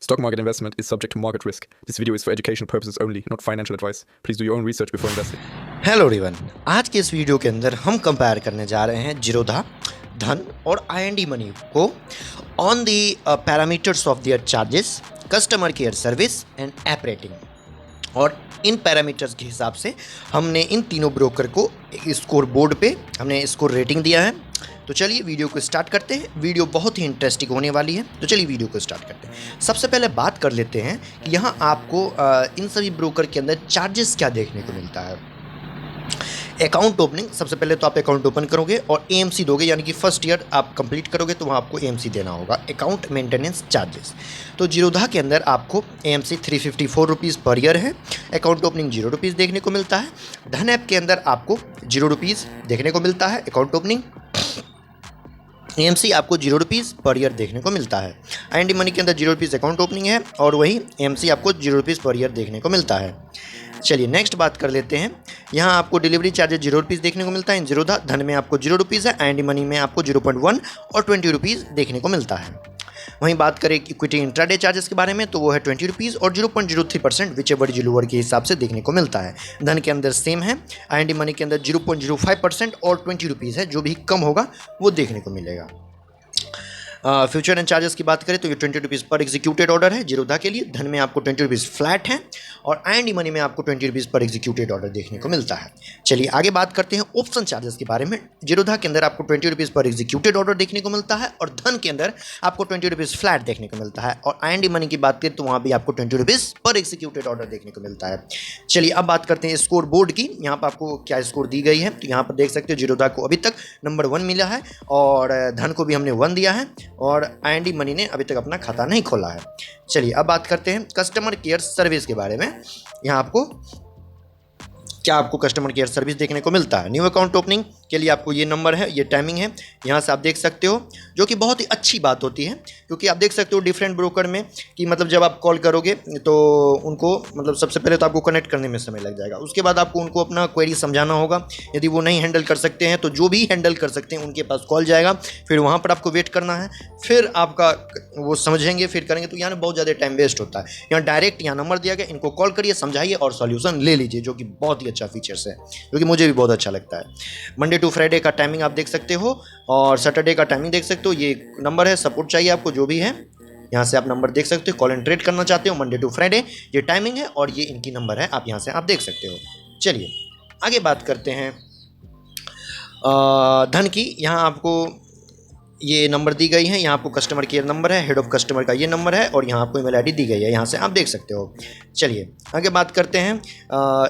Stock market investment is subject to market risk. This video is for educational purposes only, not financial advice. Please do your own research before investing. Hello everyone, आज के इस video के अंदर हम compare करने जा रहे हैं जीरोधा, धन और आई मनी को on the parameters of their charges, customer care service and app rating. और इन पैरामीटर्स के हिसाब से हमने इन तीनों ब्रोकर को स्कोर बोर्ड पे हमने स्कोर रेटिंग दिया है। तो चलिए वीडियो को स्टार्ट करते हैं। वीडियो बहुत ही इंटरेस्टिंग होने वाली है, तो चलिए वीडियो को स्टार्ट करते हैं। सबसे पहले बात कर लेते हैं कि यहाँ आपको इन सभी ब्रोकर के अंदर चार्जेस क्या देखने को मिलता है। अकाउंट ओपनिंग, सबसे पहले तो आप अकाउंट ओपन करोगे और एएमसी दोगे, यानी कि फर्स्ट ईयर आप कंप्लीट करोगे तो वहाँ आपको एएमसी देना होगा, अकाउंट मेंटेनेंस चार्जेस। तो जीरोधा के अंदर आपको एएमसी 354 रुपीज़ पर ईयर है, अकाउंट ओपनिंग 0 रुपीज़ देखने को मिलता है। धन ऐप के अंदर आपको 0 रुपीज़ देखने को मिलता है अकाउंट ओपनिंग, एएमसी आपको 0 रुपीज़ पर ईयर देखने को मिलता है। आई मनी के अंदर 0 रुपीज़ अकाउंट ओपनिंग है और वही एएमसी आपको 0 रुपीज़ पर ईयर देखने को मिलता है। चलिए नेक्स्ट बात कर लेते हैं। यहाँ आपको डिलीवरी चार्जेस 0 रुपीज़ देखने को मिलता है इन जीरोधा, धन में आपको 0 रुपीज़ है, आई मनी में आपको 0.1 और 20 रुपीज़ देखने को मिलता है। वहीं बात करें इक्विटी इंट्राडे चार्जेस के बारे में तो वो है 20 रुपीज़ और 0.03% विच एवर जिलोवर के हिसाब से देखने को मिलता है। धन के अंदर सेम है, आई मनी के अंदर 0.05% और 20 रुपीज़ है, जो भी कम होगा वो देखने को मिलेगा। फ्यूचर एंड चार्जेस की बात करें तो ये 20 रुपीज़ पर एग्जीक्यूटेड ऑर्डर है जीरोधा के लिए, धन में आपको 20 रुपीज़ फ्लैट है और आई मनी में आपको 20 रुपीज़ पर एग्जीक्यूटेड ऑर्डर देखने को मिलता है। चलिए आगे बात करते हैं ऑप्शन चार्जेस के बारे में। जीरोधा के अंदर आपको 20 रुपीज़ पर एग्जीक्यूटेड ऑर्डर देखने को मिलता है और धन के अंदर आपको 20 रुपीज़ फ्लैट देखने को मिलता है और आई मनी की बात करें तो वहाँ भी आपको 20 रुपीज़ पर एग्जीक्यूटेड ऑर्डर देखने को मिलता है। चलिए अब बात करते हैं स्कोर बोर्ड की। यहाँ पर आपको क्या स्कोर दी गई है तो यहाँ पर देख सकते हो जीरोधा को अभी तक नंबर 1 मिला है और धन को भी हमने 1 दिया है और आई मनी ने अभी तक अपना खाता नहीं खोला है। चलिए अब बात करते हैं कस्टमर केयर सर्विस के बारे में। यहाँ आपको कस्टमर केयर सर्विस देखने को मिलता है। न्यू अकाउंट ओपनिंग के लिए आपको ये नंबर है, ये टाइमिंग है, यहाँ से आप देख सकते हो, जो कि बहुत ही अच्छी बात होती है क्योंकि आप देख सकते हो डिफरेंट ब्रोकर में कि मतलब जब आप कॉल करोगे तो उनको मतलब सबसे पहले तो आपको कनेक्ट करने में समय लग जाएगा, उसके बाद आपको उनको अपना क्वेरी समझाना होगा। यदि वो नहीं हैंडल कर सकते हैं तो जो भी हैंडल कर सकते हैं उनके पास कॉल जाएगा, फिर वहाँ पर आपको वेट करना है, फिर आपका वो समझेंगे, फिर करेंगे, तो यहाँ बहुत ज़्यादा टाइम वेस्ट होता है। यहाँ डायरेक्ट यहाँ नंबर दिया गया, इनको कॉल करिए, समझाइए और सॉल्यूशन ले लीजिए, जो कि बहुत ही अच्छा फीचर्स है, जो कि मुझे भी बहुत अच्छा लगता है। मंडे टू फ्राइडे का टाइमिंग आप देख सकते हो और सैटरडे का टाइमिंग देख सकते हो। ये नंबर है, सपोर्ट चाहिए आपको जो भी है, यहाँ से आप नंबर देख सकते हो। कॉल एंड ट्रेड करना चाहते हो मंडे टू फ्राइडे, ये टाइमिंग है और ये इनकी नंबर है, आप यहाँ से आप देख सकते हो। चलिए आगे बात करते हैं धन की। यहाँ आपको ये नंबर दी गई है, यहाँ आपको कस्टमर केयर नंबर है, हेड ऑफ कस्टमर का ये नंबर है और यहाँ आपको ईमेल आईडी दी गई है, यहाँ से आप देख सकते हो। चलिए आगे बात करते हैं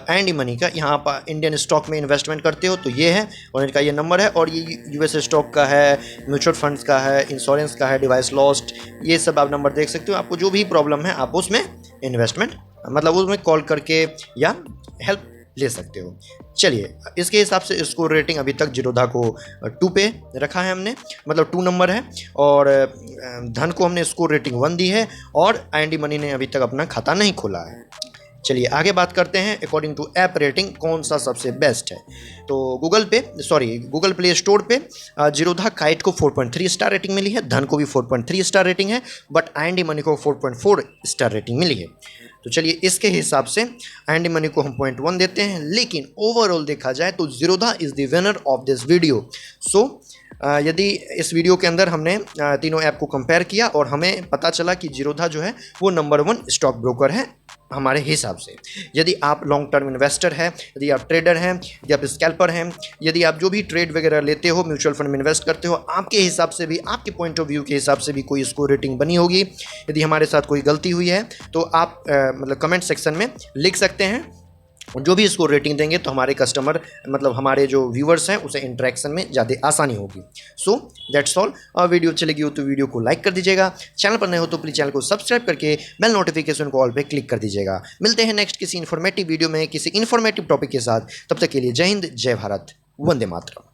एंड मनी का। यहाँ आप इंडियन स्टॉक में इन्वेस्टमेंट करते हो तो ये है और इनका ये नंबर है और ये यूएस स्टॉक का है, म्यूचुअल फंड्स का है, इंश्योरेंस का है, डिवाइस लॉस्ट, ये सब आप नंबर देख सकते हो। आपको जो भी प्रॉब्लम है आप उसमें इन्वेस्टमेंट मतलब उसमें कॉल करके या हेल्प ले सकते हो। चलिए इसके हिसाब से स्कोर रेटिंग अभी तक जीरोधा को 2 पे रखा है हमने, मतलब 2 नंबर है और धन को हमने स्कोर रेटिंग 1 दी है और आई मनी ने अभी तक अपना खाता नहीं खोला है। चलिए आगे बात करते हैं अकॉर्डिंग टू ऐप रेटिंग कौन सा सबसे बेस्ट है। तो गूगल प्ले स्टोर पे जीरोधा काइट को 4.3 स्टार रेटिंग मिली है, धन को भी 4.3 स्टार रेटिंग है, बट आई मनी को 4.4 स्टार रेटिंग मिली है। तो चलिए इसके हिसाब से आई मनी को हम 0.1 देते हैं, लेकिन ओवरऑल देखा जाए तो Zerodha is the winner of this video. So यदि इस वीडियो के अंदर हमने तीनों ऐप को कंपेयर किया और हमें पता चला कि जीरोधा जो है वो नंबर 1 स्टॉक ब्रोकर है हमारे हिसाब से। यदि आप लॉन्ग टर्म इन्वेस्टर हैं, यदि आप ट्रेडर हैं, यदि आप स्कैल्पर हैं, यदि आप जो भी ट्रेड वगैरह लेते हो, म्यूचुअल फंड में इन्वेस्ट करते हो, आपके हिसाब से भी, आपके पॉइंट ऑफ व्यू के हिसाब से भी कोई स्कोर रेटिंग बनी होगी। यदि हमारे साथ कोई गलती हुई है तो आप मतलब कमेंट सेक्शन में लिख सकते हैं। जो भी इसको रेटिंग देंगे तो हमारे कस्टमर मतलब हमारे जो व्यूअर्स हैं उसे इंटरेक्शन में ज़्यादा आसानी होगी। So that's all. और वीडियो अच्छी लगी हो तो वीडियो को लाइक कर दीजिएगा, चैनल पर नए हो तो प्लीज़ चैनल को सब्सक्राइब करके बेल नोटिफिकेशन को ऑल पे क्लिक कर दीजिएगा। मिलते हैं नेक्स्ट किसी इन्फॉर्मेटिव वीडियो में किसी इन्फॉर्मेटिव टॉपिक के साथ। तब तक के लिए जय हिंद, जय भारत, वंदे मातरम।